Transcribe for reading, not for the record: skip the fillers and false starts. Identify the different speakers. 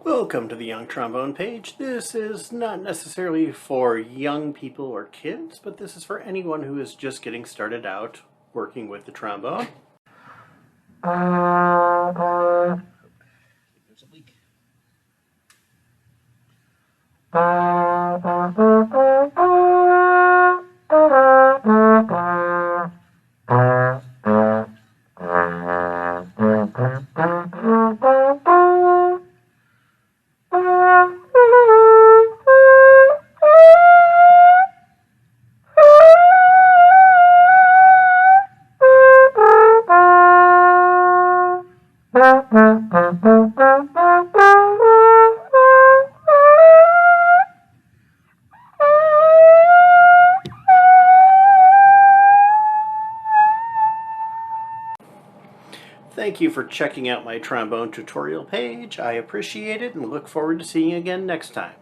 Speaker 1: Welcome to the Young Trombone page. This is not necessarily for young people or kids, but this is for anyone who is just getting started out working with the trombone.
Speaker 2: There's a leak.
Speaker 1: Thank you for checking out my trombone tutorial page. I appreciate it and look forward to seeing you again next time.